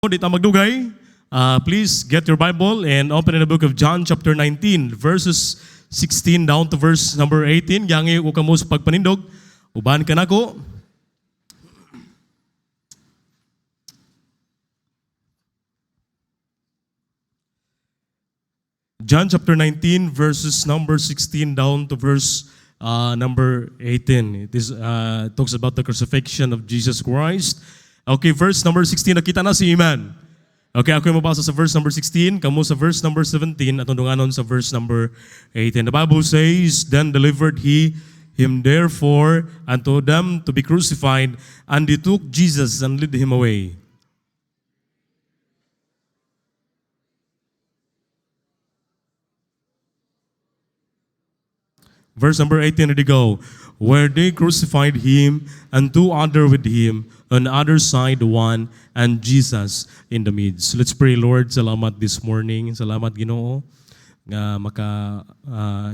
Dito magdugay, please get your Bible and open in the book of John chapter 19, verses 16 down to verse number 18. Yangi ko kamo sa pagpanindog. Uban ka nako. John chapter 19, verses number 16 down to verse number 18. It is talks about the crucifixion of Jesus Christ. Okay, verse number 16, nakita na si Iman. Okay, ako yung mabasa sa verse number 16, kamo sa verse number 17, at tuntunganon sa verse number 18. The Bible says, "Then delivered he him therefore unto them to be crucified, and they took Jesus and led him away." Verse number 18, ready go. Where they crucified him, and two other with him, on the other side one, and Jesus in the midst. Let's pray, Lord. Salamat this morning. Salamat, Ginoo, nga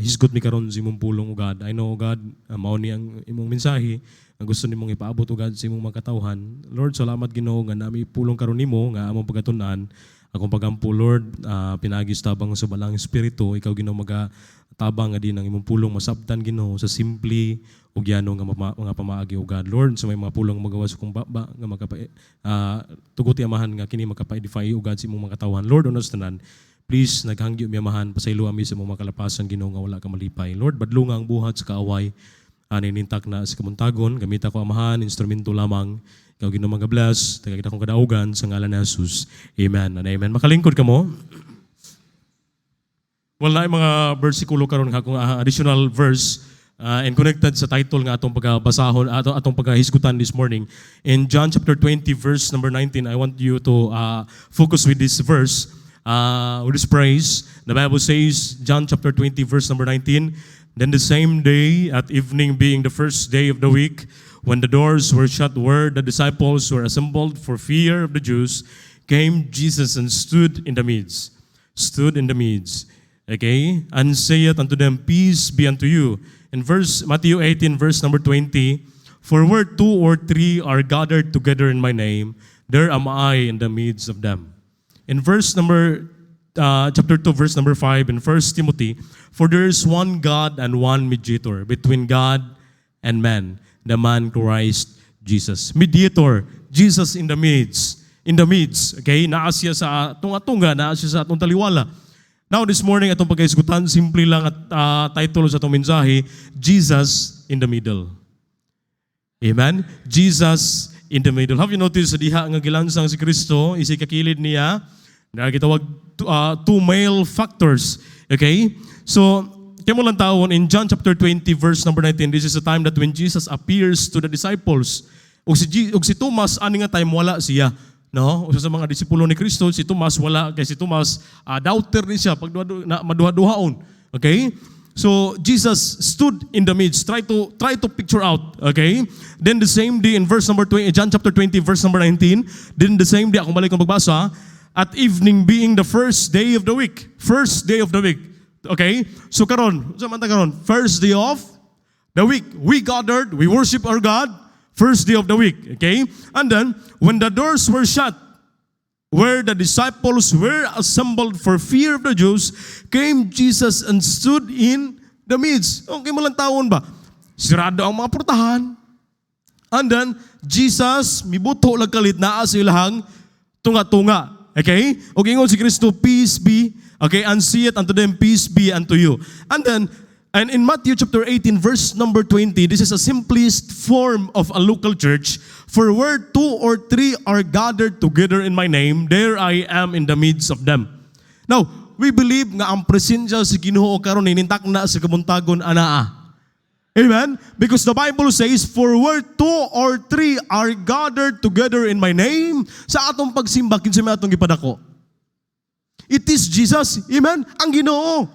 hisgot mi karon sa imong pulong, God. I know, God, mao ni ang imong mensahe ang gusto nimong ipaabot, God, sa imong mga katawhan. Lord, salamat, Ginoo, nga nami pulong karon nimo nga among pagatun-an. Akong pagampo, Lord, pinagis tabang sa balang espiritu, ikaw, Ginoo, tabang nga din ang imong pulong masabtan, Ginoo, sa simple ug yano nga mga pamaagi, o God. Lord, sa may mga pulong magawas kong baba nga tugot amahan nga kini magkapa-edify, o God, sa imong mga katawan. Lord, unos tanan, please naghangyo mi amahan pasaylo ami sa imong mga kalapasan, Ginoo, nga wala ka malipay. Lord, badlunga ang buhat sa kaaway, ninintak na sa kamuntagon, gamita ko amahan, instrumento lamang. Ikaw, Ginoo, mag-bless, tagakita kong kadaugan sa ngalan ni Jesus. Amen and amen. Makalingkod ka mo. Wala yung mga versikulo karon nga kung additional verse and connected sa title nga atong pagbasahon atong paghisgutan this morning. In John chapter 20 verse number 19, I want you to focus with this verse, with this praise. The Bible says, John chapter 20 verse number 19, "Then the same day at evening, being the first day of the week, when the doors were shut where the disciples were assembled for fear of the Jews, came Jesus and stood in the midst." Stood in the midst. Okay? "And saith unto them, Peace be unto you." In Matthew 18, verse number 20, "For where two or three are gathered together in my name, there am I in the midst of them." In chapter 2, verse number 5, in 1 Timothy, "For there is one God and one mediator between God and man, the man Christ Jesus." Mediator, Jesus in the midst. In the midst. Okay? Naa siya sa tunga-tunga, naa siya sa atong taliwala. Now, this morning, atong pagkaisgutan, simple lang at title sa atong mensahe, Jesus in the middle. Amen? Jesus in the middle. Have you noticed sa diha nga gilansang si Kristo, isi kakilid niya, na gitawag two male factors. Okay? So, kaya mo lang taon, in John chapter 20, verse number 19, this is the time that when Jesus appears to the disciples, og si Thomas, ani nga time, wala siya. No, usa sa mga disipulo ni Kristo, si Tomas wala, kay si Tomas doubter ni siya pag maduha-duhaon. Okay? So Jesus stood in the midst. Try to picture out, okay? Then the same day in verse number 20, John chapter 20 verse number 19, then the same day, akong balik kong pagbasa, at evening being the first day of the week. First day of the week. Okay? So karon, sa man ta karon, first day of the week. We gathered, we worship our God. First day of the week, okay? And then, when the doors were shut, where the disciples were assembled for fear of the Jews, came Jesus and stood in the midst. Okay mo lang taon ba? Sirado ang mga portahan. And then, Jesus, mibuto lang kalit na silahang tunga-tunga. Okay? Okay, ingon si Kristo, "Peace be." Okay, "And see it unto them, peace be unto you." And in Matthew chapter 18, verse number 20, this is a simplest form of a local church. "For where two or three are gathered together in my name, there I am in the midst of them." Now, we believe nga ang presensya sa Ginoo karon ninintak na sa kamuntagon anaa. Amen? Because the Bible says, "For where two or three are gathered together in my name," sa atong pagsimba kinsa may atong gipadako. It is Jesus. Amen? Ang Ginoo.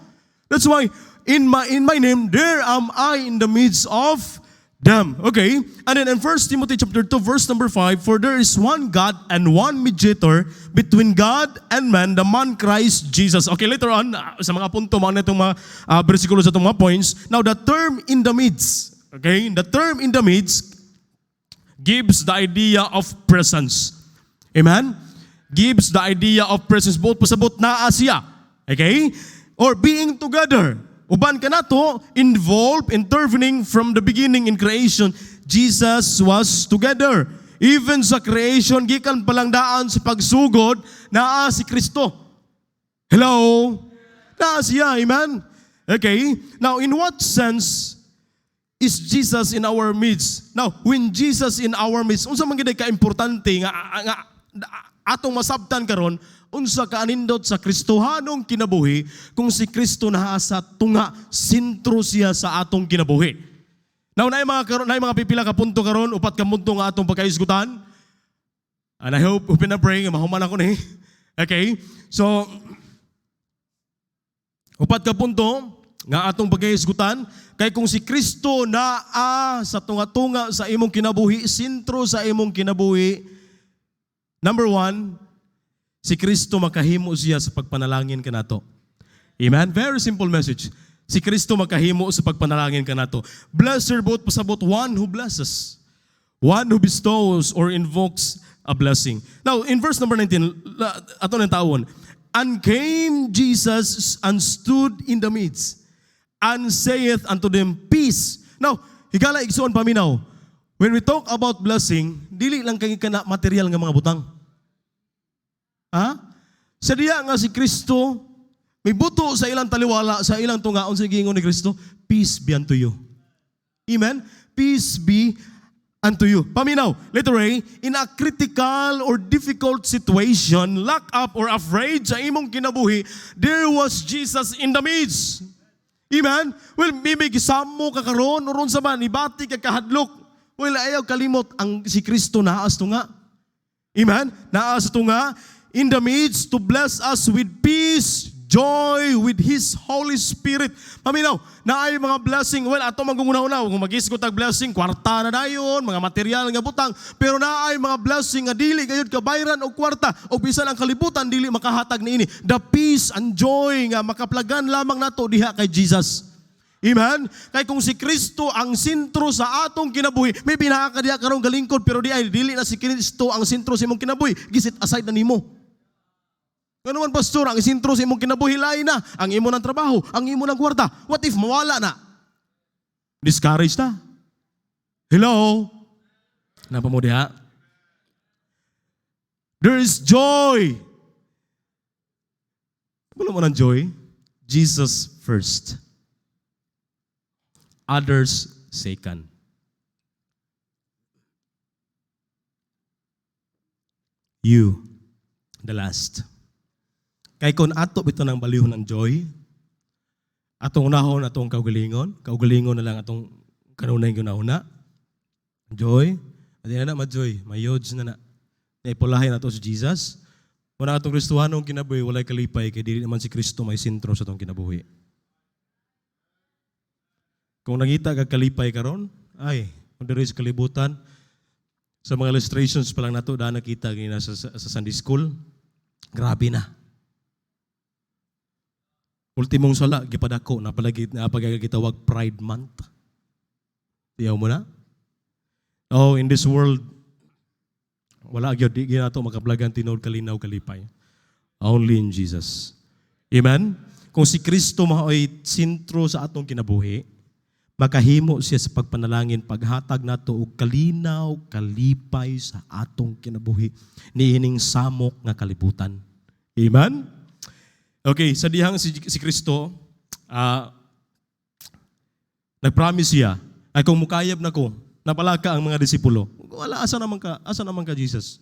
That's why in my name, there am I in the midst of them. Okay? And then in 1 Timothy chapter 2, verse number 5, "For there is one God and one mediator between God and man, the man Christ Jesus." Okay, later on, sa mga punto, mga itong mga versikulo sa itong mga points. Now, the term in the midst, okay? The term in the midst gives the idea of presence. Amen? gives the idea of presence, both pasabot na siya. Okay? Or being together. Uban ka na to, involved, intervening from the beginning in creation. Jesus was together. Even sa creation, gikan palang daan sa pagsugod, naa si Kristo. Hello? Naa siya, amen? Okay? Now, in what sense is Jesus in our midst? Now, when Jesus in our midst, unsa man gid ka-importante nga atong masabtan karon, unsa kaanindot sa Kristohanong kinabuhi kung si Kristo naa sa tunga, sentro siya sa atong kinabuhi. Now, naay mga pipila ka punto karon, upat ka punto nga atong pagkaisgutan. And I hope, open na pray, mahuman ako ni. Okay? So, upat ka punto nga atong pagkaisgutan, kay kung si Kristo naa sa tunga-tunga sa imong kinabuhi, sentro sa imong kinabuhi, number one, si Kristo makahimo siya sa pagpanalangin ka nato. Amen? Very simple message. Si Kristo makahimo sa pagpanalangin ka nato. Blessed both pasabot one who blesses, one who bestows or invokes a blessing. Now, in verse number 19, ato ng tawon, and came Jesus and stood in the midst, and saith unto them, peace. Now, higala igsoon paminaw. When we talk about blessing, dili lang kay kana material nga mga butang. Ha? Sa diya nga si Kristo, may buto sa ilang taliwala, sa ilang tungaon sa gingon ni Kristo, peace be unto you. Amen? Peace be unto you. Paminaw, letter A, in a critical or difficult situation, locked up or afraid sa imong kinabuhi, there was Jesus in the midst. Amen? Well, maybe gisamo ka karon oron sa man, ibati ka kahadlok. Well, ayaw kalimot ang si Kristo naas tunga. Amen? Naas tunga in the midst to bless us with peace, joy with His Holy Spirit. Paminaw, na ay mga blessing. Well, ato magunguna-una, kung mag-isgot ang blessing, kwarta na dayon, mga material nga butang. Pero na ay mga blessing nga dili gayud kabayran og kwarta, o bisan ang kalibutan dili makahatag niini. The peace and joy nga makaplagan lamang nato diha kay Jesus. Amen? Kay kung si Kristo ang sentro sa atong kinabuhi, may pinaka diha karong galingkod, pero di ay dili na si Kristo ang sentro sa imong kinabuhi, gisit aside na nimo. Ano man, pastor, ang sentro sa imong kinabuhi lain na, ang imo ng trabaho, ang imo ng kwarta. What if mawala na? Discouraged na. Hello? Napa mo diha? There is joy. Ano mo ng joy? Jesus first. Others second. You, the last. Kay kung ato bito ng balihon ng joy, atong unahon, atong kaugalingon na lang atong kanunay ginahuna. Joy, at na ma-joy, may-yods na. Naipulahin nato si Jesus. Wala atong Kristohanong kinabuhi, walay kalipay, kay dili naman si Kristo may sentro sa atong kinabuhi. Kung nangita ka kalipay karon, ay, kung there is kalibutan, sa mga illustrations pa lang nato, daan nakita ganyan sa Sunday School, grabe na. Ultimong sala, gipadako, napagagitawag Pride Month. Tiyaw mo na? Oh, in this world, wala gyud di nato makaplagan tinod kalinaw kalipay. Only in Jesus. Amen? Kung si Kristo mao'y sentro sa atong kinabuhi, makahimo siya sa pagpanalangin, paghatag nato og kalinaw kalipay sa atong kinabuhi, niining samok nga kalibutan. Amen? Okay, sa dihang si Kristo, nag-promise siya, ay kung mukayab na ko, napalaka ang mga disipulo. Wala, asa naman ka Jesus?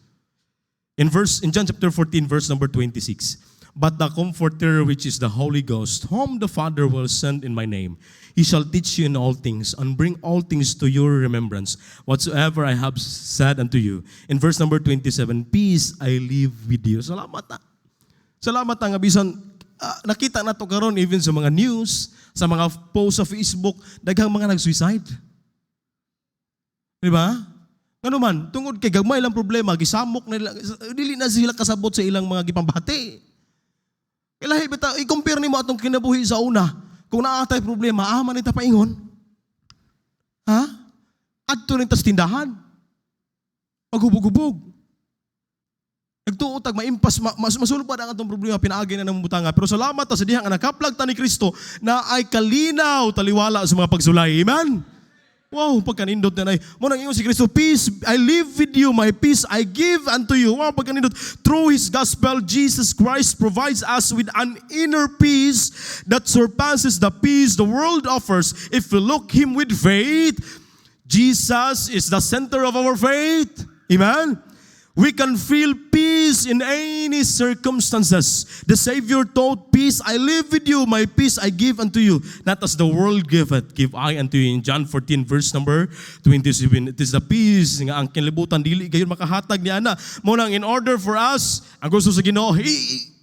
In John chapter 14, verse number 26, but the Comforter, which is the Holy Ghost, whom the Father will send in my name, He shall teach you in all things, and bring all things to your remembrance, whatsoever I have said unto you. In verse number 27, peace I leave with you. Salamat na. Salamat nga bisan nakita na to karon even sa mga news, sa mga post sa Facebook, daghang mga nag-suicide. Di ba? Ano man, tungod kay gagmay lang problema, gisamok nila, dili na sila kasabot sa ilang mga gipambati. Ilahi bitaw, i-compare nimo atong kinabuhi sa una. Kung naatay problema, man ita paingon. Ha? Adto ning tas tindahan. Maghubog-hubog. nagtuotag, maimpas, masulpad ang atong problema, pinaagi na ng butanga. Pero salamat ta sa diha nga nakaplag ta ni Kristo na ay kalinaw, taliwala sa mga pagsulay. Amen? Wow, pagkanindot na ay. Mo nang ingon si Kristo, peace I live with you, my peace I give unto you. Wow, pagkanindot. Through His gospel, Jesus Christ provides us with an inner peace that surpasses the peace the world offers. If we look Him with faith, Jesus is the center of our faith. Amen? We can feel peace in any circumstances. The Savior taught peace, I live with you, my peace I give unto you. Not as the world giveth, give I unto you. In John 14 verse number 27, it is the peace nga ang kinlibutan dili gayon makahatag niya na. Munang in order for us, ang gusto sa Ginoo,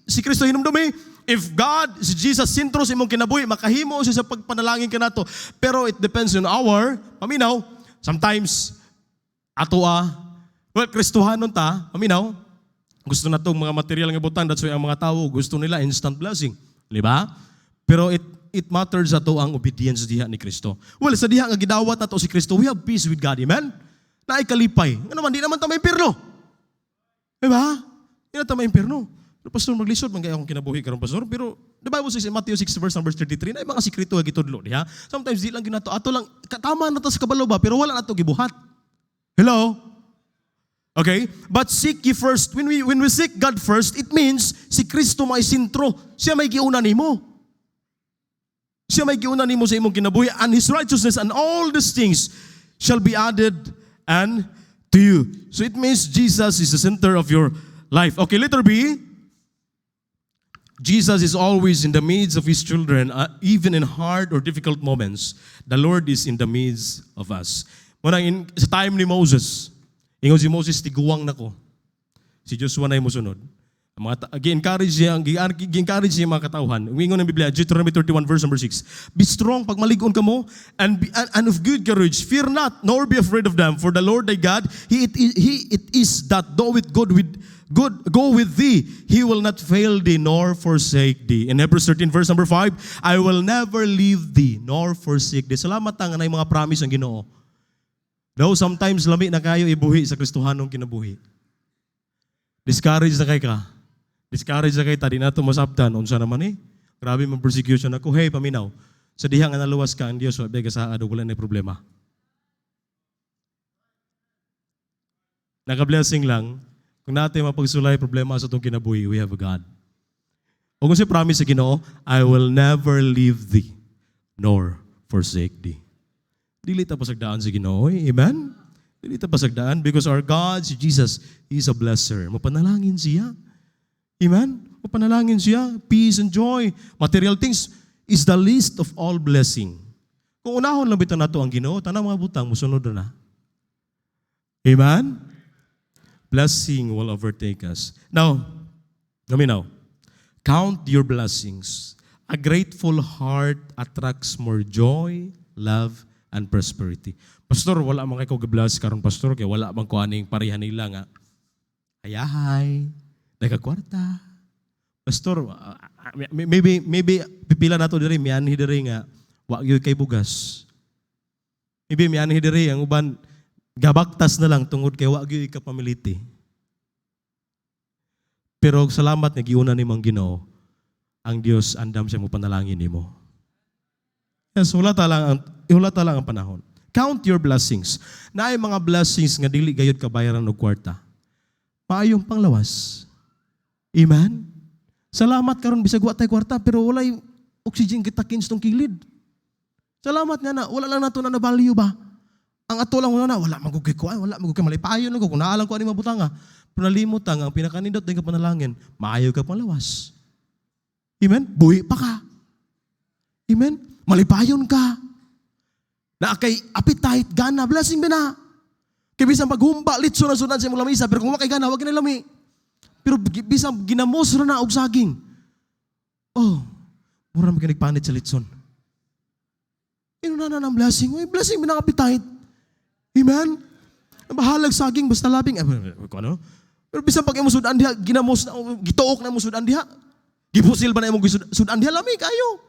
si Kristo hinumdumi, if God, si Jesus sentro sa imong kinabuhi, makahimo siya sa pagpanalangin ka nato. Pero it depends on our paminaw. Sometimes well, Kristohanon ta, paminaw, gusto na itong mga material nga butang, that's why ang mga tao gusto nila instant blessing. Di ba? Pero it matters ato ang obedience diha ni Kristo. Well, sa diha nga gidawat nato si Kristo, we have peace with God. Amen? Na ay kalipay. Nga naman, di naman ta maimpirno. Di ba? Di na ta maimpirno. Pero pastor, maglisod, manggaya akong kinabuhi karon pastor. Pero, the Bible says in Matthew 6 verse number 33, na mga sikrito nga gitudlo. Diha? Sometimes di lang ginato. Ato lang, tama na ta sa kabalo ba, pero wala na to gibuhat. Hello? Okay? But seek ye first. When we seek God first, it means si Kristo may sintro. Siya may giuna nimo. Siya may giuna nimo sa imong kinabuhi, and His righteousness and all these things shall be added and to you. So it means Jesus is the center of your life. Okay, letter B. Jesus is always in the midst of His children, even in hard or difficult moments. The Lord is in the midst of us. Sa time ni Moses, ingon si Moses, tiguwang na ko. Si Joshua na yung musunod. Gi-encourage niya mga katauhan. Ingon ng Biblia, Deuteronomy 31 verse number 6. Be strong pag maligon ka mo, and of good courage. Fear not, nor be afraid of them. For the Lord thy God, He it is that doeth go with thee. He will not fail thee, nor forsake thee. In Hebrews 13 verse number 5, I will never leave thee, nor forsake thee. Salamat ang anay mga promise ang Ginoo. Though sometimes lami na kayo ibuhi sa Kristohanong kinabuhi. Discourage na kay ka. Discourage na kay ta, di na ito masabtan. Unsa naman grabe mang persecution ako. Hey, paminaw. Sa diha nga naluwas ka ang Diyos, wala ka sa wala na problema. Naka-blessing lang, kung natin mapagsulay problema sa itong kinabuhi, we have a God. O kung si promise sa Ginoo, I will never leave thee, nor forsake thee. Dili ta pasagdaan sa Ginoo. Amen? Dili ta pasagdaan because our God, si Jesus, He is a blesser. Mapanalangin siya. Amen? Mapanalangin siya. Peace and joy. Material things is the least of all blessing. Kung unahon lang bitan nato ang Ginoo, tanang mga butang, musunod na. Amen? Blessing will overtake us. Now, count your blessings. A grateful heart attracts more joy, love, and prosperity. Pastor, wala man kayo ga-bless karon pastor, kaya wala man ko aning pareha nila nga. Ayahay, nagkakwarta. Pastor, maybe pipila nato diri, mianhi diri nga, wa gyud kay bugas. Maybe mianhi diri, ang uban, gabaktas na lang tungod kay wa gyud ka pamiliti. Pero salamat nga giuna nimong Ginoo, ang Dios andam siya mo panalangin nimo. Yes, wala talang ang panahon. Count your blessings. Naay mga blessings nga dili gayud kabayaran og kwarta. Paayong panglawas. Amen? Salamat karon bisag wa tay kwarta pero walay oxygen kita kinstong kilid. Salamat nga na, wala lang nato na na-value ba? Ang ato lang wala magugay ko, wala magugay malipayon ko kung naalang ko ani mabutanga. Pero nalimot ang pinakanindot din ka panalangin, maayo ka panglawas. Amen? Buhi pa ka. Amen? Malipayon ka. Na kay appetite, gana, blessing ba na? Kaya bisang paghumba, litso na sunan sa imong lamisa, pero kung makay gana, wag na lami. Pero bisang ginamos na og saging. Oh, mura naman nagpanit sa litson. Ino na ng blessing? Uy, blessing ba ng appetite? Amen? Bahalag saging, basta labing. Ano? Pero bisang pag-imusudan diha, ginamos na, gituok na imusudan diha. Gipusil ba na imong sudan diha, lami kayo.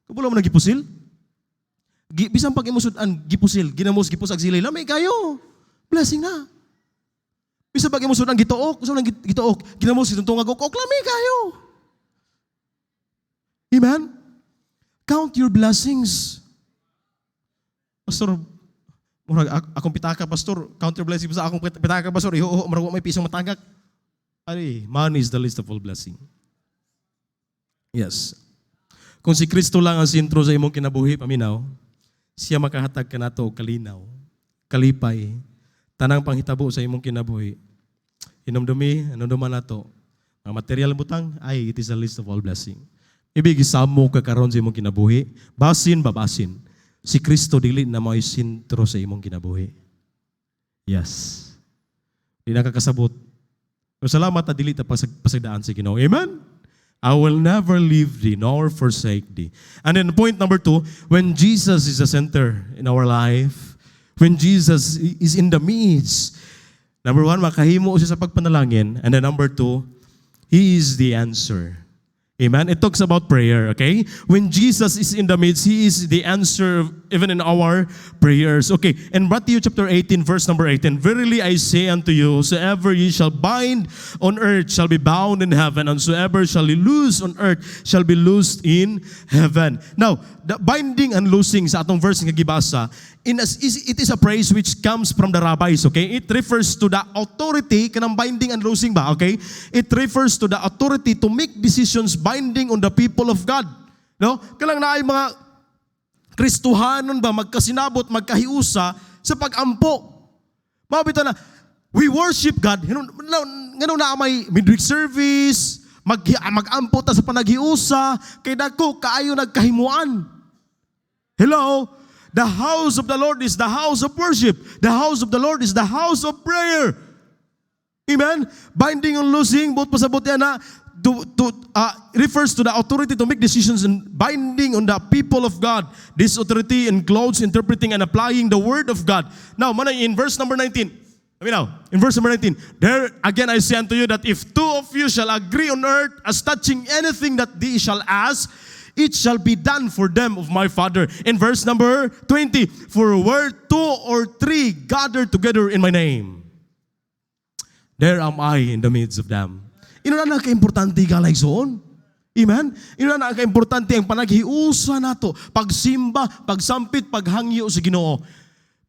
Kapula mo na gipusil? Bisang pag imusudan, gipusil, ginamos, gipusag silay, lamay kayo. Blessing na. Bisa bagay mo sunang gituok, sunang gituok, ginamo si tuntungag og lami kayo. Amen? Count your blessings. Pastor, murag akong pitaka, pastor, count your blessings sa akong pitaka, pastor, iho, murag may pisong matagak. Ay, money is the least of all blessing. Yes. Kung si Kristo lang ang sentro sa imong kinabuhi, paminaw, siya makahatag ka nato og kalinaw, kalipay, tanang panghitabo sa imong kinabuhi. Inumdumi, anumduman nato, ang material butang, ay, it is the least of all blessing. Ibig isamo ka karon sa imong kinabuhi, basin babasin. Si Kristo dili na mo'y sentro sa imong kinabuhi. Yes. Di na kakasabot. Salamat na dili ta pasagdaan sa Ginoo. Amen? I will never leave thee nor forsake thee. And then point number 2, when Jesus is the center in our life, when Jesus is in the midst, number 1, makahimo siya sa pagpanalangin. And then number 2, He is the answer. Amen? It talks about prayer, okay? When Jesus is in the midst, He is the answer even in our prayers. Okay, in Matthew chapter 18, verse number 18, verily I say unto you, whosoever ye shall bind on earth shall be bound in heaven, and whosoever shall ye loose on earth shall be loosed in heaven. Now, the binding and loosing sa atong verse nga gibasa, it is a phrase which comes from the rabbis, okay? It refers to the authority, kanang binding and loosing ba, okay? It refers to the authority to make decisions binding on the people of God. No? Kalang na ay mga Kristohanon ba, magkasinabot, magkahiusa sa pag-ampo. Mabito na, we worship God. Ganun na may midweek service, mag-ampo ta sa panaghiusa, kay dako kaayo nagkahimuan. Hello? The house of the Lord is the house of worship. The house of the Lord is the house of prayer. Amen? Binding and loosing, both pasabot yan na, refers to the authority to make decisions and binding on the people of God. This authority includes interpreting and applying the word of God. Now, in verse number 19, in verse number 19, there again I say unto you that if two of you shall agree on earth as touching anything that they shall ask, it shall be done for them of my Father. In verse number 20, for where 2 or 3 gather together in my name, there am I in the midst of them. Ino na naka-importante ka like soon. Amen? Ino na naka-importante ang panaghiusa nato, pagsimba, pagsampit, paghangyo sa Ginoo.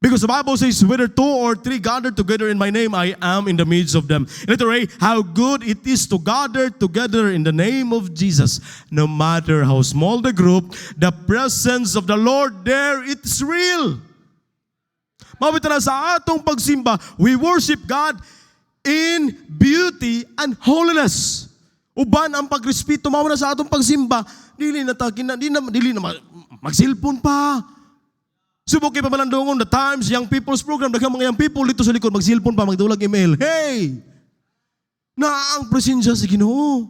Because the Bible says, whether 2 or 3 gather together in my name, I am in the midst of them. Literally, how good it is to gather together in the name of Jesus. No matter how small the group, the presence of the Lord there, it's real. Mabita na sa atong pagsimba, we worship God in beauty and holiness. Uban ang pagrespeto, mao na sa atong pagsimba, dili na magsilpon pa. Subok kay pamalandungon the times young people's program, daghang mga young people dito sa likod magsilpon pa, magdulag email. Hey! Na ang presensya sa Ginoo.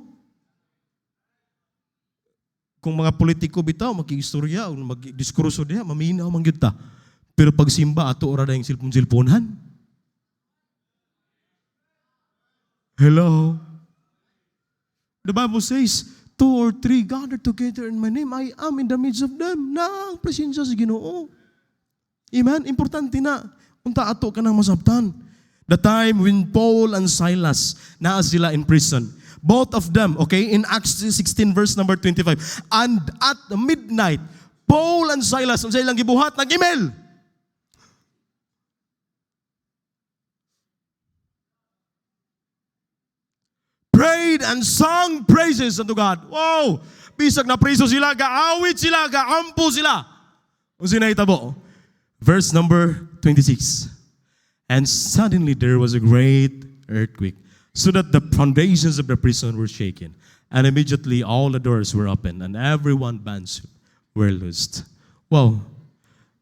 Kung mga politiko bitaw makiistorya o magdiskurso diha, maminaw man gyud ta. Pero pagsimba ato ora dayong silpon-silponan. Hello? The Bible says, 2 or 3 gather together in my name, I am in the midst of them. Na ang presensya sa Ginoo. Amen? Importante na. Unta ato ka nang masabtan. The time when Paul and Silas naa sila in prison. Both of them, okay, in Acts 16 verse number 25. And at midnight, Paul and Silas, ang silang gibuhat, nag-email. Prayed and sung praises unto God. Wow! Bisag na priso sila, gaawit sila, gaampo sila. O sinahitabo. Verse number 26. And suddenly there was a great earthquake, so that the foundations of the prison were shaken. And immediately all the doors were opened, and everyone bands were loosed. Wow.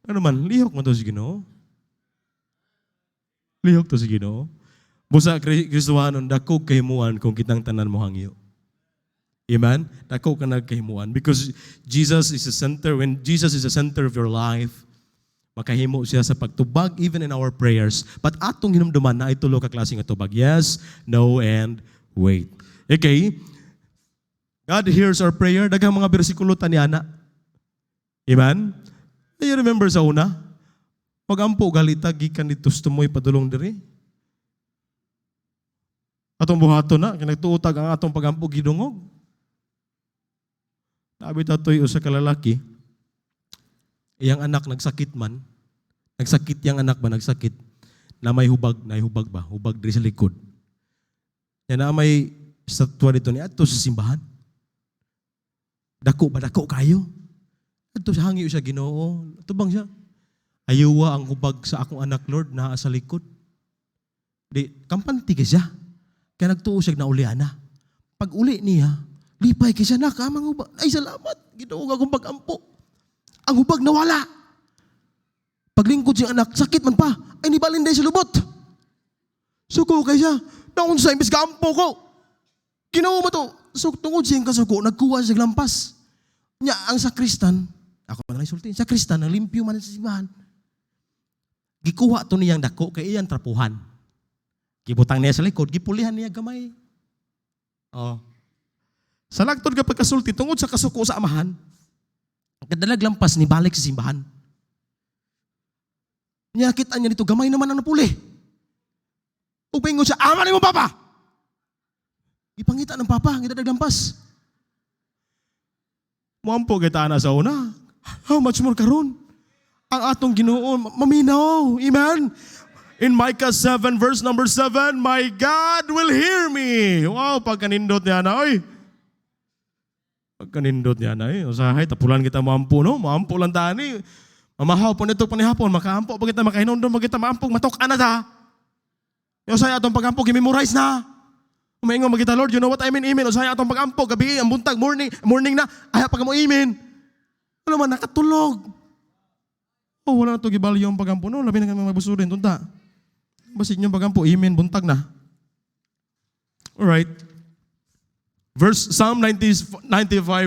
Ano man, lihok mo to si Ginoo? Lihok to si Ginoo? Busa Kristohanon, dako kahimuan kung kitang tanan mo hangyo. Amen? Dako ka nagkahimuan. Because Jesus is the center. When Jesus is the center of your life, makahimo siya sa pagtubag even in our prayers. But atong hinumduman na itulo ka klaseng atubag. Yes, no, and wait. Okay? God hears our prayer. Daghang mga bersikulo taniana. Amen? Do you remember sa una? Pag-ampo galita, gikan dito tumoy padulong diri. Atong buhaton na, kinagtuutag ang atong pagampo gidungog. Sabi tatoy usa ka lalaki, iyang anak nagsakit man. Nagsakit yang anak ba, nagsakit. Na may hubag ba? Hubag diri sa likod. Yan na may statwa dito ni ato sa simbahan. Dako kayo. Ato sa hangyo siya Ginoo. Tubang siya. Ayuwa ang hubag sa akong anak, Lord, naa sa likod. Di, kampanti ka siya. Kaya nagtuo siya na uliana. Pag uli niya, lipay ka siya na, kamang hubag. Ay, salamat. Ginoo akong pagampo. Ang hubag nawala. Paglingkod siyang anak, sakit man pa. Ay, nibalin day sa lubot. Suko kay siya. Naon sa imbis kampo ko. Ginoo mo to. So, tungod siyang kasuko, nagkuha siya lampas. Nya, ang sakristan, ako man lang isulti, sakristan, nalimpyo man sa simbahan. Gikuha to niyang dako, kay iyang trapuhan. Gibutang niya sa likod, gipulihan niya gamay. Oh. Sa lagtod ka pagkasulti, tungod sa kasuko sa amahan, kadalag lampas ni balik sa simbahan. Nyakitaan niya dito, gamay naman ang napuli. Upingon siya, ama ni mo papa! Ipangita ng papa, kadalag lampas. Muampo kita na sa una. How much more karon? Ang atong Ginoo maminaw. Amen? In Micah 7 verse number 7, my God will hear me. Wow, pagkanindot niya na, oy. Pagkanindot niya na, eh. Usahay, tapulan kita maampo, no? Maampo lang tani. Mamahaw po nito panihapon, makaampo pa kita, makahinondon pa kita, maampong, matok na ta. Usahay, atong pagampo, gimemorize na. Umaingon magita, Lord, you know what I mean, amen. Usahay, atong pagampo, gabi, ang buntag, morning na, ay, pag mo amen. Ano man, nakatulog. Oh, wala na ito gibali yung pagampo. No, labi na kami mabusurin. Tunta. Basit yung pagampo. Amen. Buntag na. Alright. Psalm 95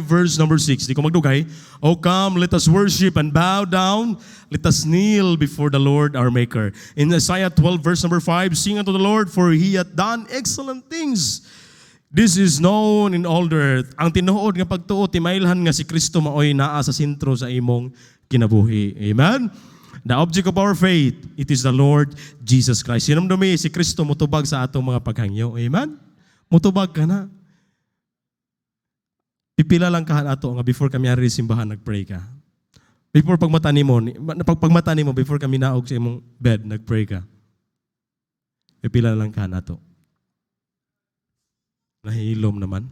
verse number 6. Di ko magdugay. O come, let us worship and bow down. Let us kneel before the Lord our Maker. In Isaiah 12 verse number 5, sing unto the Lord, for He hath done excellent things. This is known in all the earth. Ang tinuod nga pagtuo, timailhan nga si Kristo maoy naa sa sentro sa imong kinabuhi. Amen? The object of our faith, it is the Lord Jesus Christ. Sinumdumi, si Kristo mutubag sa atong mga paghangyo. Amen? Mutubag ka na. Pipila lang ka ato nga before kami ari simbahan, nagpray ka. Before pagmata nimo, before kami naog sa imong bed, nagpray ka. Pipila lang ka ato. Nahilom naman.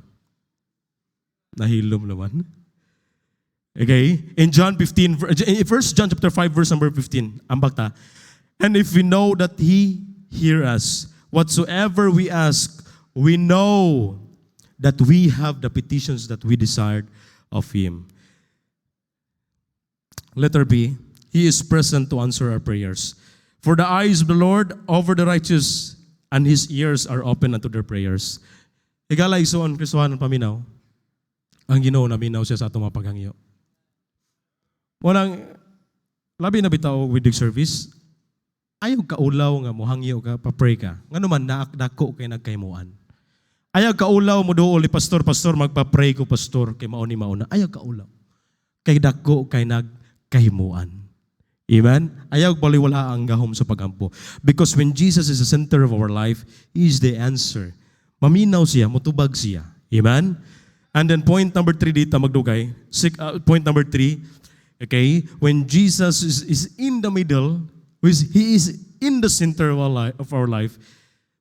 Okay, in John 15, First John chapter 5 verse number 15, ambak ta. And if we know that He hear us, whatsoever we ask, we know that we have the petitions that we desired of Him. Letter B, He is present to answer our prayers. For the eyes of the Lord over the righteous, and His ears are open unto their prayers. Igala isuon Kristohanon paminaw. Ang Ginoo naminaw siya sa atong mga paghangyo. Walang labi na bitaw with the service. Ayaw kaulaw nga mohangyo ka, pa-pray ka. Ngano man naakdako kay nagkaymuan. Ayaw kaulaw mo dool ni pastor magpa-pray ko pastor kay mao ni mauna. Ayaw kaulaw. Kay dako kay nagkahimuan. Amen? Ayaw baliwala ang gahom sa pagampo. Because when Jesus is the center of our life, He is the answer. Maminaw siya, mutubag siya. Amen? And then point number 3 dito magdugay. Point number 3, okay, when Jesus is in the middle, He is in the center of our life,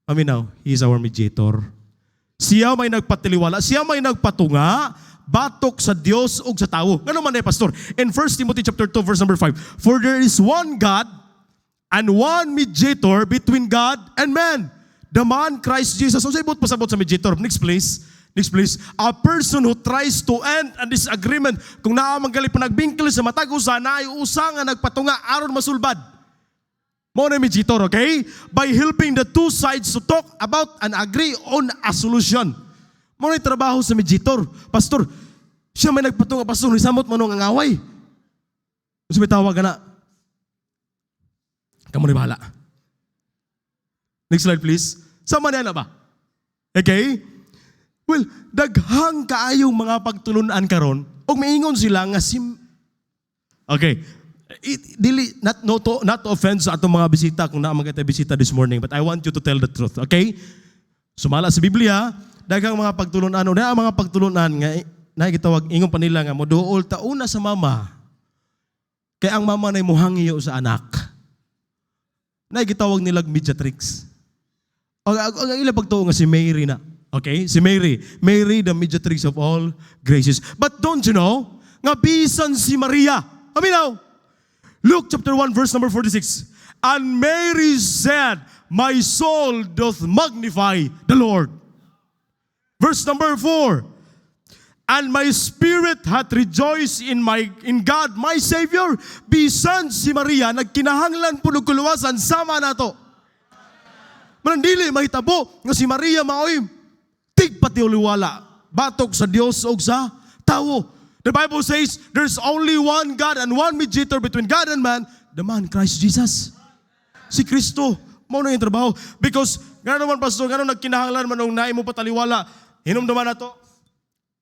paminaw, He is our mediator. Siya may nagpatiliwala, siya may nagpatunga, batok sa Dios ug sa tawo. Ngano man pastor? In 1 Timothy chapter 2 verse number 5, for there is one God and one mediator between God and man, the man Christ Jesus. So sabot pasabot sa mediator. Next please. A person who tries to end a disagreement, kung naa manggali panagbingkil sa matagusa, na ay usa nga nagpatunga aron masulbad. Mo na mediator, okay? By helping the two sides to talk about and agree on a solution. Mo na trabaho sa mediator. Pastor, siya may nagpatunga, pastor, nisamot mo nung angaway. Gusto may tawag ka na. Kamu na bahala. Next slide please. Sama na ba? Okay? Well, daghang kaayong mga pagtulunan karon, og maingon sila nga okay. Not to offend sa atong mga bisita kung naa man kita bisita this morning, but I want you to tell the truth, okay? Sumala sa Biblia, daghang mga pagtulunan, o na mga pagtulunan nga nakikitawag ingon pa nila nga moduol tauna sa mama. Kaya ang mama na muhangiyo sa anak. Nakikitawag nilag mediatrix. Ang ilang pagtuo nga si Mary na. Okay? Si Mary. Mary, the mediatrix of all graces. But don't you know, nga bisan si Maria. Aminaw. Luke chapter 1 verse number 46. And Mary said, my soul doth magnify the Lord. Verse number 4. And my spirit hath rejoiced in God, my Savior. Bisan si Maria, nagkinahanglan po nagkuluwasan, sama na to. Manandili, mahitabo, nga si Maria maoy, tigpatiuliwala, batok sa Diyos o sa tao. The Bible says, there's only one God and one mediator between God and man, the man Christ Jesus. Si Kristo, mao na yung trabaho. Because, gano'n naman pastor, gano'n nagkinahanglan man nung naay mo pataliwala, hinumduman na to.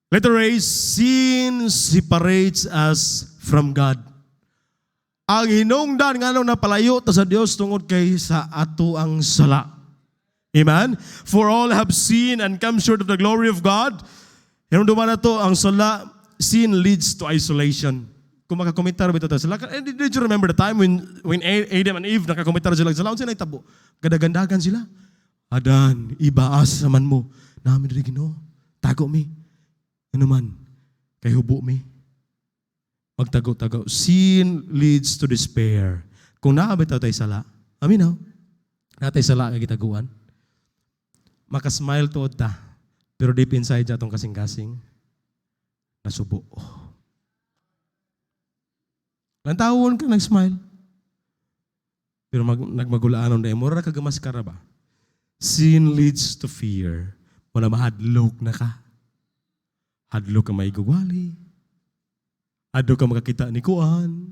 Letter A, sin separates us from God. Ang hinungdan nga nung napalayo ta sa Dios tungod kay sa ato ang sala. Amen? For all have sinned and come short of the glory of God. Hinungdan na to, ang sala, sin leads to isolation. Kung makakomentar ba ito sila, did you remember the time when Adam and Eve nakakomentar sila, sila sila itabo, gadagandagan sila. Adan, ibaas naman mo, namin rin Ginoo, tago mi. Ano man, kay hubo mi. Magtago-tago. Sin leads to despair. Kung naabit tayo sala, amin o, natay sala nga gitaguan, makasmile to ta, pero deep inside atong kasing-kasing, nasubo. Lantawon ka nag-smile. Pero nagmagulaanon na, mura ka gamaskara ba? Sin leads to fear. Wala mahadlok na ka. Hadlok ka may gugwali. Hadlok ka makakita ni Kuan.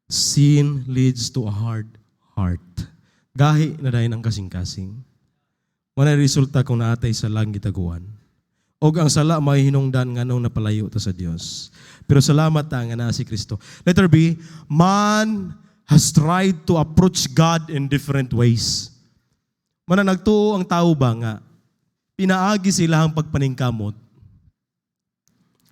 Sin leads to a hard heart. Gahi na dahil ang kasing-kasing. Wala resulta kung naatay sa langit aguan. O ang sala may hinungdan nga nung napalayo ta sa Dios. Pero salamat ta nga na si Kristo. Letter B, man has tried to approach God in different ways. Mana nagtuo ang tao ba nga, pinaagi sila ang pagpaningkamot,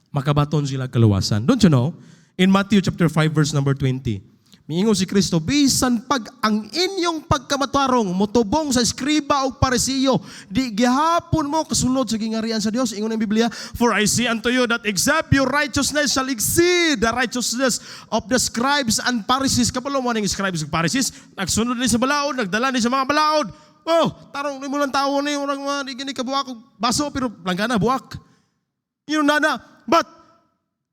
makabaton sila kaluwasan. Don't you know? In Matthew chapter 5 verse number 20, miingon si Kristo, bisan pag ang inyong pagkamatarong mutubong sa eskriba o parisiyo, di gihapon mo kasulod sa gingarian sa Dios. Ingon ang Biblia, for I say unto you that except your righteousness shall exceed the righteousness of the scribes and Pharisees. Kapalo mo ng scribes and Pharisees, nagsunod din sa balaod, nagdala din sa mga balaod. Oh, tarong ni mo lang tao ni orang mga di gini kabuak baso pero langgana buak. You know na, but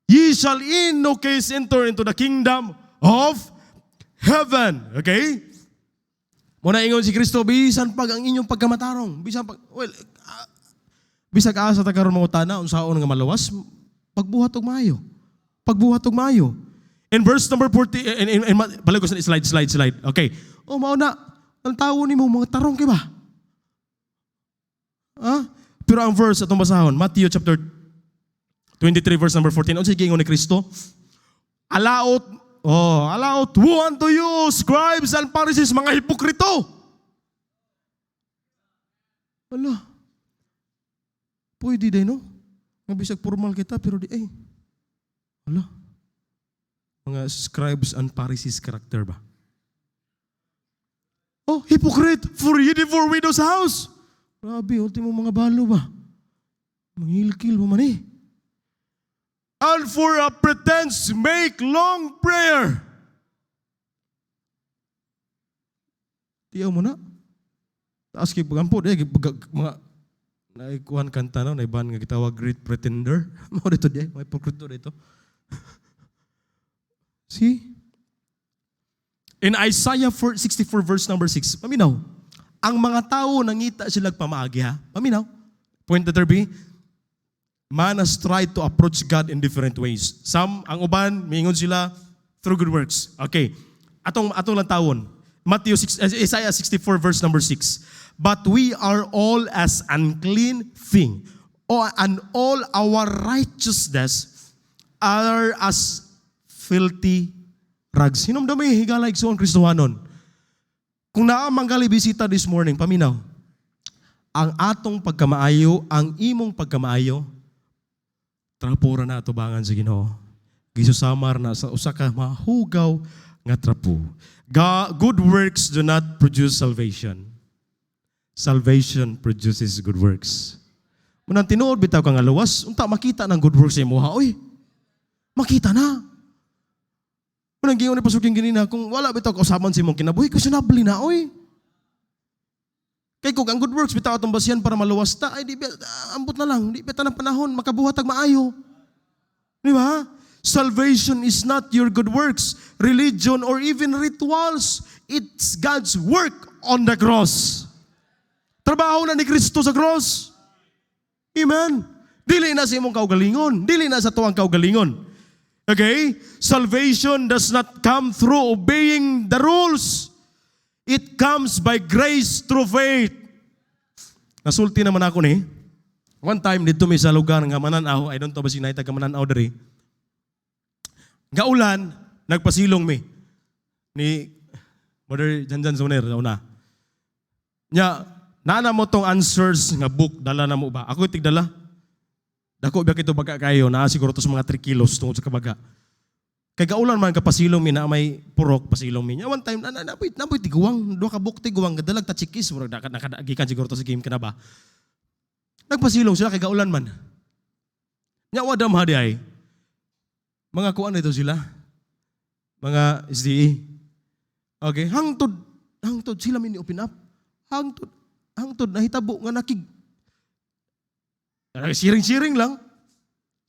ye shall in no case enter into the kingdom of heaven. Okay? Muna ingon si Kristo, bisan pag ang inyong pagkamatarong, bisan pag, well, bisag asa ta karon mga tana unsaon nga malawas, pagbuhat og maayo. Pagbuhat og maayo. In verse number 40, in balagos na slide. Okay. Oh, mao na. Ang tao ni mo, mga tarong kay ba? Pero ang verse atong basahon, Matthew chapter 23 verse number 14, unsa gingon ni Kristo? Alaot, woe unto you, scribes and Pharisees, mga hipokrito. Ala, pwede din no? Nga bisag formal kita, pero di, ala, mga scribes and Pharisees character ba? Oh, hypocrite, for ye devour widow's house. Grabe, ultimo mga balo ba? Mangilkil mo man eh. And for a pretense, make long prayer. Tiyaw mo na. Taas kay pagampo, mga naikuhan kanta na, naibahan nga gitawag great pretender. Mga dito diya, may hypocrite dito. See? In Isaiah 64 verse number 6, paminaw, ang mga tao nangita sila pamaagi ha. Paminaw. Point letter B, man has tried to approach God in different ways. Some, ang uban, miingon sila through good works. Okay. Atong lang tawon. Isaiah 64 verse number 6. But we are all as unclean thing, and all our righteousness are as filthy rags. Hinumdami higala igsoon Kristohanon. Kung naamang bisita this morning, paminaw, ang atong pagkamaayo, ang imong pagkamaayo, trapura na atubangan sa Ginoo. Gisusamar na sa usa ka mahugaw nga trapo. Good works do not produce salvation. Salvation produces good works. Munang tinuod bitaw ka nga luwas, unta makita ng good works sa imuha. Oy, makita na. Munang giyon ni pasuking ginina, kung wala bitaw kausaban sa imong kinabuhi, questionable na, oy. Kay kung ang good works bitaw atong basihan para maluwas ta, ay di ambot na lang, di bitaw ng panahon, makabuhatag maayo. Di ba? Salvation is not your good works, religion, or even rituals. It's God's work on the cross. Trabaho na ni Kristo sa cross. Amen? Dili na sa imong kaugalingon. Dili na sa tuwang kaugalingon. Okay? Salvation does not come through obeying the rules. It comes by grace through faith. Nasulti naman ako ni. One time, dito may sa lugar nga Mananaw. I don't know ba sinaytag ka Mananaw dari. Gaulan, nagpasilong mi. Ni Mother Janjan Zoner, una. Nya, nana mo tong answers nga book, dala na mo ba? Ako tigdala. Dako ba kito baga kayo, naa siguro to sa mga 3 kilos tungod sa kabaga. Kay gaulan man kapasilong mi na may purok pasilong mi. Nya one time napoy tiguwang, duha ka book tiguwang gadalag ta chikis, murag nakadagikan siguro to sa game kana ba. Nagpasilong sila kay gaulan man. Nya wadam hadi ay. Mga kuan ito sila. Mga SDE. Okay, hangtod sila mini open up. Hangtod nahitabo nga nakig. Siring-siring lang.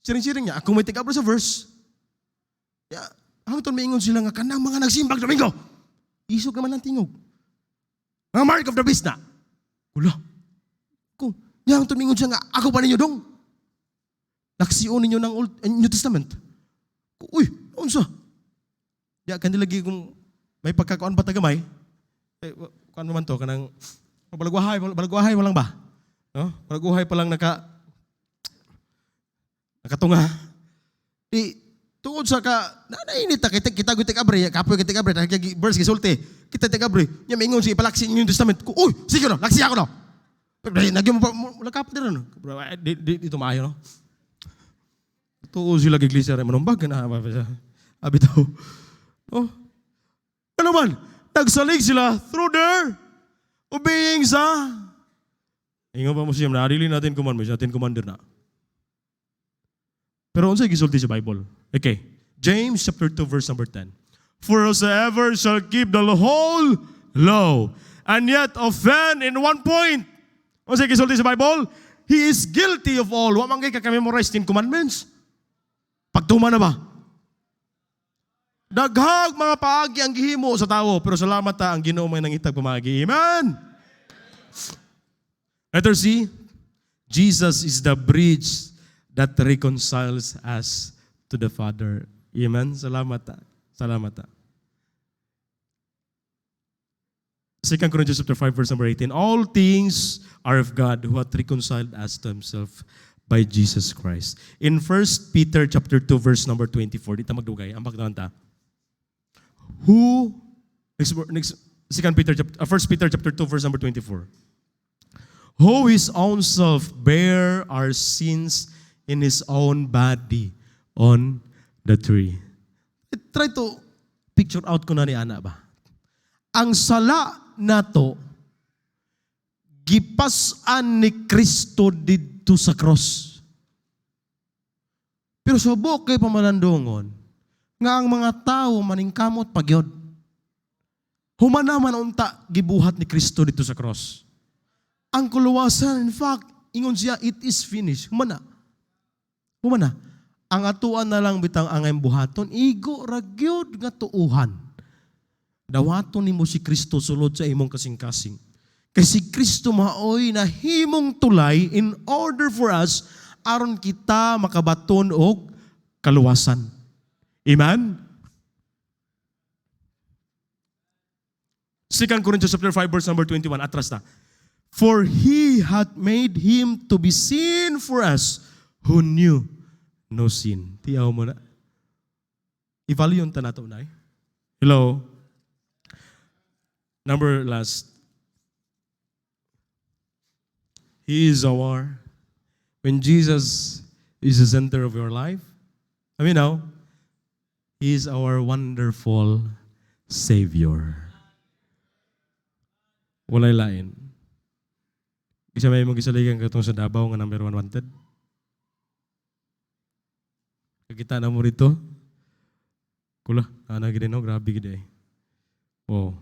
Siring-siring niya. Ako may tig-abra sa verse. Hangtod maingon sila nga kanang mga nagsimbag Domingo. Isog naman ang tingog. Mga mark of the beast na. Kula. Kung hangtod maingon siya nga ako pa ninyo dong. Naksiyon ninyo ng New Testament. Uy, unsa? Ya kandi lagi kung may pagkakuan pa tagamay. Kuan man to kanang balagwahay mo lang ba? No? Balagwahay pa lang nakatunga. Tungod sa nainit kita gutik abre, kapoy gutik abre, verse gisulti. Kita tig abre, nya maingon si ipalaksi yung testament. Uy, sige no, laksi ako no. Nagyo mo lakap dira no. Dito maayo no. Tuo sila iglesia rin manumbag na abitaw. Oh. Ano man? Nagsalig sila through their obeying sa ingon pa mo siya na adili natin commander na. Pero unsay gisulti sa Bible? Okay. James chapter 2 verse number 10. For whosoever shall keep the whole law and yet offend in one point. Unsay gisulti sa Bible? He is guilty of all. Wa man kay ka-memorize 10 commandments. Pagtuma na ba? Daghag mga paagi ang gihimo sa tao, pero salamat ta ang Ginoo may nangitag pamaagi. Amen. Letter C, Jesus is the bridge that reconciles us to the Father. Amen. Salamat ta. Salamat ta. 2 Corinthians chapter 5 verse number 18. All things are of God who hath reconciled us to himself by Jesus Christ. In 1 Peter chapter 2 verse number 24, dito magdugay, ang pagdaon ta. Who, next 1 Peter chapter 2 verse number 24. Who his own self bear our sins in his own body on the tree. Try to picture out ko na ni Ana ba? Ang sala nato gipasan ni Kristo didto sa cross. Pero subok kay pamalandungon nga ang mga tao maningkamot pagyod. Humana man unta gibuhat ni Kristo dito sa cross. Ang kuluwasan, in fact, ingon siya, it is finished. Humana. Ang atuan na lang bitang angay buhaton, igo ragyod nga tuuhan. Dawaton nimo si Kristo sulod sa imong kasing-kasing. Kay si Kristo maoy na himong tulay in order for us aron kita makabaton og kaluwasan. Amen? 2 Corinthians chapter 5 verse number 21, atras na. For he hath made him to be sin for us who knew no sin. Tiyaw mo na. I-value yung tanato na eh. Hello? Number last, He is when Jesus is the center of your life, now, He is our wonderful Savior. Walay lain. Isa may mong gisaligan katong sa Davao nga number 1 wanted. Kakita na mo rito. Kula, gini no, grabe gini. Oh.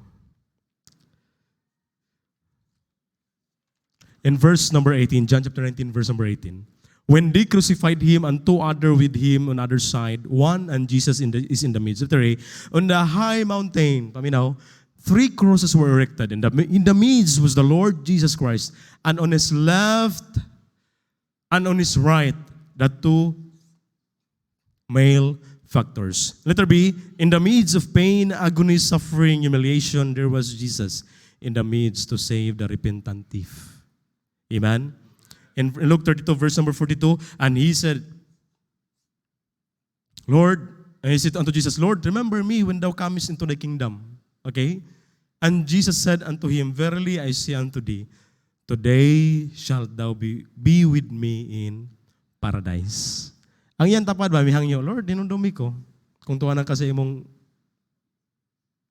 In verse number 18, John chapter 19, verse number 18. When they crucified him and two other with him on other side, one and Jesus is in the midst. Chapter 8, on the high mountain, paminaw, 3 crosses were erected. In the midst was the Lord Jesus Christ, and on his left and on his right, the 2 male factors. Letter B, in the midst of pain, agony, suffering, humiliation, there was Jesus in the midst to save the repentant thief. Amen? In Luke 32, verse number 42, and he said, and he said unto Jesus, Lord, remember me when thou comest into thy kingdom. Okay? And Jesus said unto him, verily I say unto thee, today shalt thou be with me in paradise. Ang yan tapad ba, mihangyo, Lord, dinundumi ko, kung tuwanan ka sa imong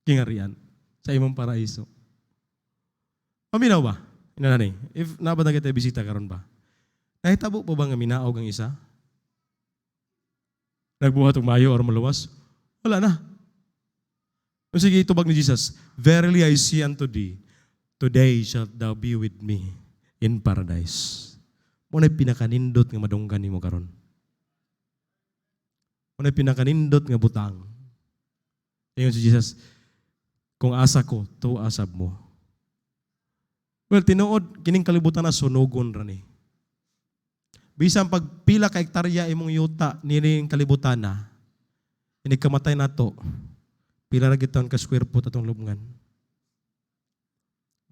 kingarian, sa imong paraiso. Paminaw ba? Inanani, if nabad na kita bisita karon ba? Nahitabo po ba nga minaog ang isa? Nagbuhat og maayo or maluwas? Wala na. O sige, itubag ni Jesus, verily I say unto thee, today shalt thou be with me in paradise. Muna'y pinakanindot nga madunggan nimo karon. Muna'y pinakanindot nga butang. Ingon si Jesus, kung asa ko, to asab mo. Well, tinuod, kining kalibutan na sunugon rani. Bisan pagpila ka hektarya imong yuta nining kalibutan na, inigkamatay na to, pila na giton ka square foot atong lubngan.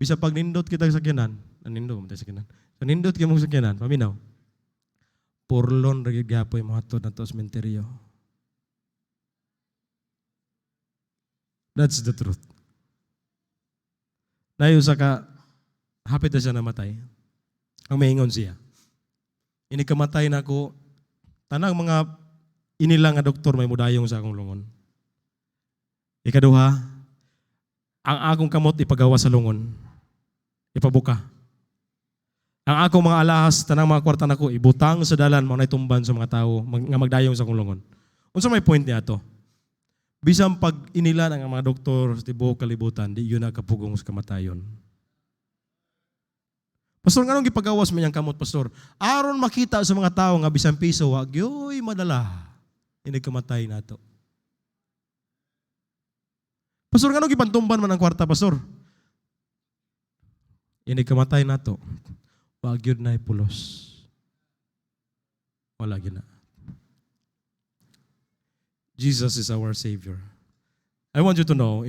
Bisan pag nindot kita sa sakyanan, nindot mo sa sakyanan. So nindot kita mo sa sakyanan, paminaw, purlon ragid gapoy mga hatod na to sa sementeryo. That's the truth. Dayo sa ka, hapit na siya namatay. Ang maingon siya. Inikamatay na ako, tanang mga inilang nga doktor may mudayong sa akong lungon. Ikaduha, ang akong kamot ipagawa sa lungon. Ipabuka. Ang akong mga alahas, tanang mga kwarta na ko, ibutang sa dalan, mga naitumban sa mga tao, nga magdayong sa akong lungon. Unsa may point niya to? Bisang pag inilan ang mga doktor sa tibuok kalibutan, di yun na kapugong sa kamatayon. Pastor, nga nung gipagawas mo niyang kamot, Pastor? Aron makita sa mga tao nga bisan piso, wag yo'y madala. Hindi kamatay na to. Pastor, nga nung gipantumban man ang kwarta, Pastor? Hindi kamatay na to. Wag yun na ipulos. Wala yun na. Jesus is our Savior. I want you to know,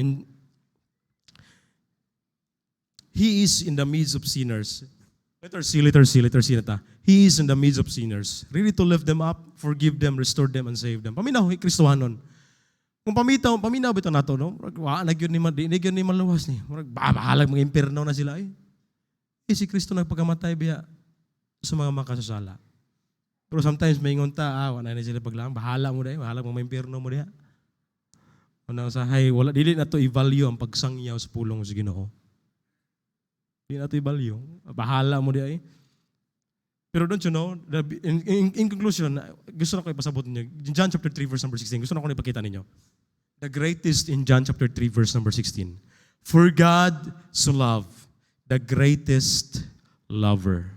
He is in the midst of sinners. Letter C na ta. He is in the midst of sinners, ready to lift them up, forgive them, restore them, and save them. Paminaw, Kristohanon. Kung paminaw bito nato, no? Nagyon ni maluwas ni. Bahalag mga impierno na sila. Si Kristo nagpagamatay biya sa mga makasasala. Pero sometimes may ingon ta, wala na sila paglang, bahala mo dahi, bahala mo mga impierno mo diha. Unang sahay, wala, dili na to i-value ang pagsangyaw sa pulong sa Ginoo. Hindi na ito i-value. Bahala mo di ay. Pero don't you know, in conclusion, gusto na ko ipasabot ninyo. In John chapter 3 verse number 16, gusto na ko ipakita ninyo. The greatest in John chapter 3 verse number 16. For God so loved, the greatest lover.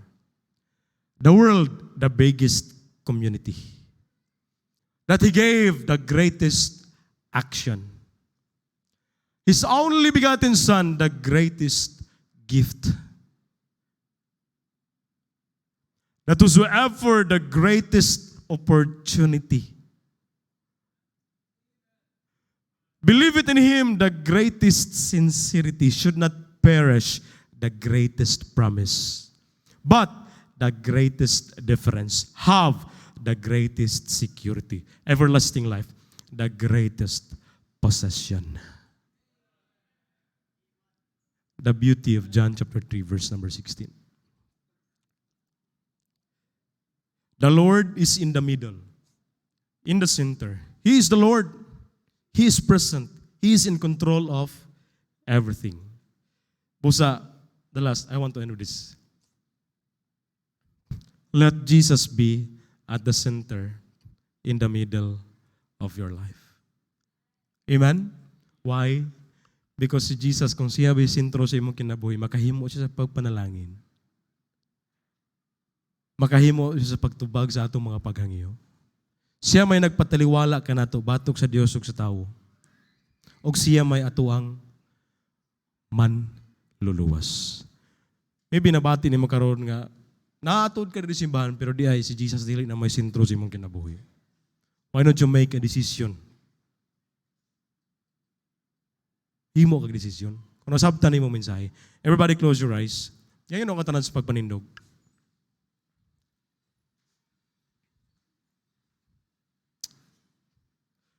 The world, the biggest community. That He gave the greatest action. His only begotten Son, the greatest gift. That whosoever the greatest opportunity. Believe it in Him, the greatest sincerity should not perish, the greatest promise. But the greatest difference, have the greatest security, everlasting life, the greatest possession. the beauty of John chapter 3, verse number 16. The Lord is in the middle, in the center. He is the Lord. He is present. He is in control of everything. Busa, the last, I want to end with this. Let Jesus be at the center, in the middle of your life. Amen? Why? Because si Jesus, kung siya ba sentro sa imong kinabuhi, makahimo siya sa pagpanalangin. Makahimo siya sa pagtubag sa atong mga paghangyo. Siya may nagpataliwala ka nato, batok sa Dios ug sa tawo. O siya may atuang manluluwas. Maybe nabati ni mo karon nga, naatod ka rin simbahan, pero di ay si Jesus dili na may sentro sa imong kinabuhi. Why not you make a decision? Himo kag desisyon. Kung nasabtan nimo mensahe. Everybody close your eyes. Ngayon ako tanan sa pagpanindog.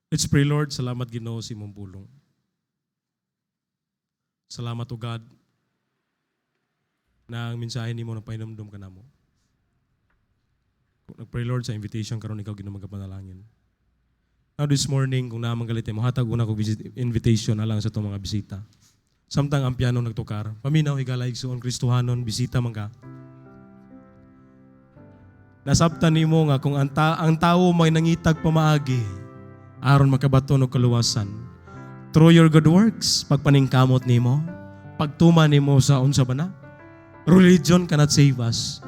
Let's pray, Lord. Salamat, Ginoo, sa imong pulong. Salamat, O God, na ang mensahe nimo na painumdum ka namo. Nag-pray, Lord, sa invitation karon ikaw Ginoo magkapanalangin. Now this morning, kung naman galit mo, hatag una ko invitation alang sa itong mga bisita. Samtang ang piano nagtukar, paminaw, higala, igsuon, Kristohanon, bisita man ka. Nasabtan nimo nga kung ang tao may nangitag pamaagi, aron makabaton og kaluwasan. Through your good works, pagpaningkamot nimo, pagtuman nimo sa unsa ba na? Religion cannot save us.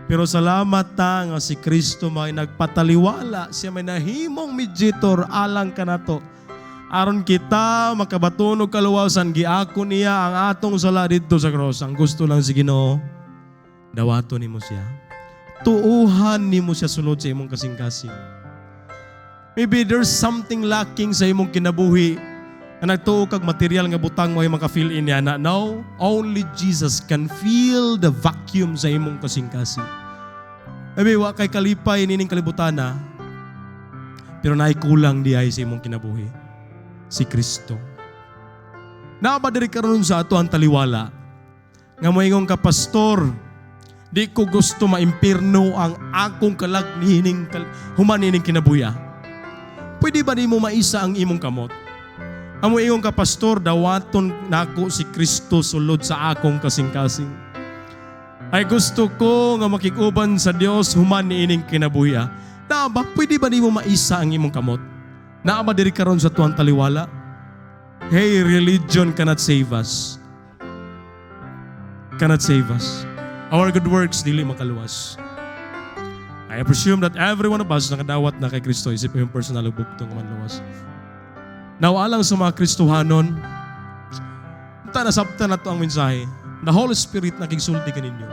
Pero salamat ta nga si Kristo may nagpataliwala, siya may nahimong mediator alang kanato. Aron kita makabaton og kaluwasan, giako niya ang atong sala didto sa cross. Ang gusto lang si Ginoo, dawaton nimo siya. Tuuhan nimo siya sulod sa imong kasing-kasing. Maybe there's something lacking sa imong kinabuhi na nagtuo kag material nga butang mo ay maka-fill in yana. No, only Jesus can fill the vacuum sa imong kasing-kasing. Maybe wa kay kalipay nining kalibutana, pero naay kulang di ay sa imong kinabuhi. Si Kristo. Naabadiri karon sa ato ang taliwala nga moingon ka, pastor, di ko gusto maimpirno ang akong kalagnining humanining kinabuhi. Pwede ba nimo maisa ang imong kamot? Amo ingon ka, pastor, dawaton nako si Kristo sulod sa akong kasing-kasing. Ay gusto ko nga makikuban sa Dios human niining kinabuhi. Na ba pwede ba nimo maisa ang imong kamot? Naa ba diri karon sa tuang taliwala? Hey, religion cannot save us. Cannot save us. Our good works dili makaluwas. I presume that every one of us nakadawat na kay Kristo, isip yung personal bugtong manluwas. Now, alang sa mga Kristohanon, nasabtan na ito ang mensahe. The Holy Spirit nakigsulti ka ninyo.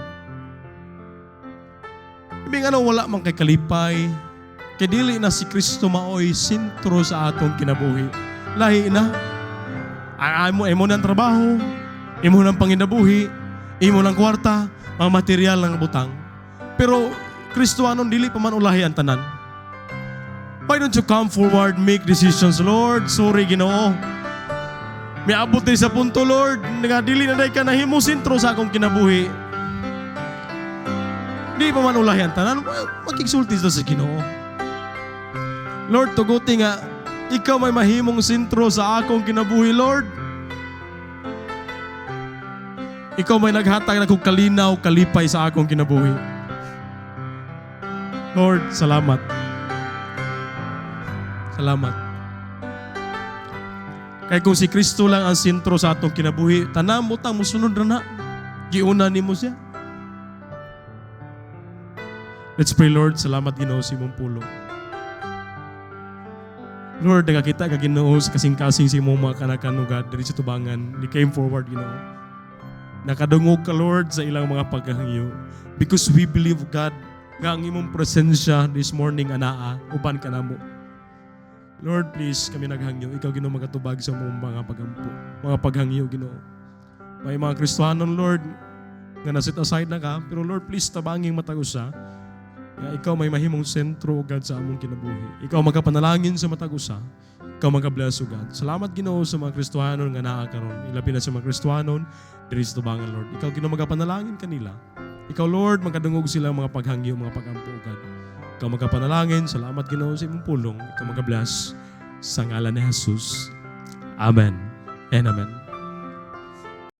Ibig wala man kay kalipay, kay dili na si Kristo maoy sentro sa atong kinabuhi. Lahi na. Imo ng trabaho, imo ng panginabuhi, imo ng kwarta, mga material ng butang. Pero Kristohanon dili pa man ulahi ang tanan. Why don't you come forward, make decisions, Lord? Sorry, Ginoo. May abot din sa punto, Lord. Nagadili na dahi ka nahimo sentro sa akong kinabuhi. Di pa man ulahi ang tanan. Magkigsulti sa Ginoo. Lord, tuguti nga, ikaw may mahimong sentro sa akong kinabuhi, Lord. Ikaw may naghatag na kong kalinaw, kalipay sa akong kinabuhi. Lord, salamat. Salamat. Kaya kung si Kristo lang ang sentro sa atong kinabuhi, tanang butang musunod na na. Giuna ni mo siya. Let's pray, Lord. Salamat, Ginoo, sa imong pulong. Lord, nagakita ka, Ginoo, sa kasing-kasing sa imong mga kanakanugad diri sa tubangan. They came forward, Ginoo. Nakadungog ka, Lord, sa ilang mga paghangyo. Because we believe, God, nga ang imong presensya this morning, anaa, uban ka na mo. Lord, please, kami naghangyo. Ikaw, Ginoo, magatubag sa mga pagampo, mga paghangyo, Ginoo. May mga Kristohanon, Lord, nga nasit aside na ka, pero Lord, please, tabanging matagusa. Nga ikaw may mahimong sentro, God, sa among kinabuhi. Ikaw magapanalangin sa matagusa. Ikaw magabless o God. Salamat Ginoo sa mga Kristohanon nga naa karon. Ilabi na sa mga Kristohanon diri sa tubangan Lord. Ikaw Ginoo magapanalangin kanila. Ikaw Lord magkadungog sila mga paghangyo, mga pagampo God. Ikaw magapanalangin. Salamat Ginoo sa imong pulong. Ikaw magabless sa ngalan ni Jesus. Amen and amen.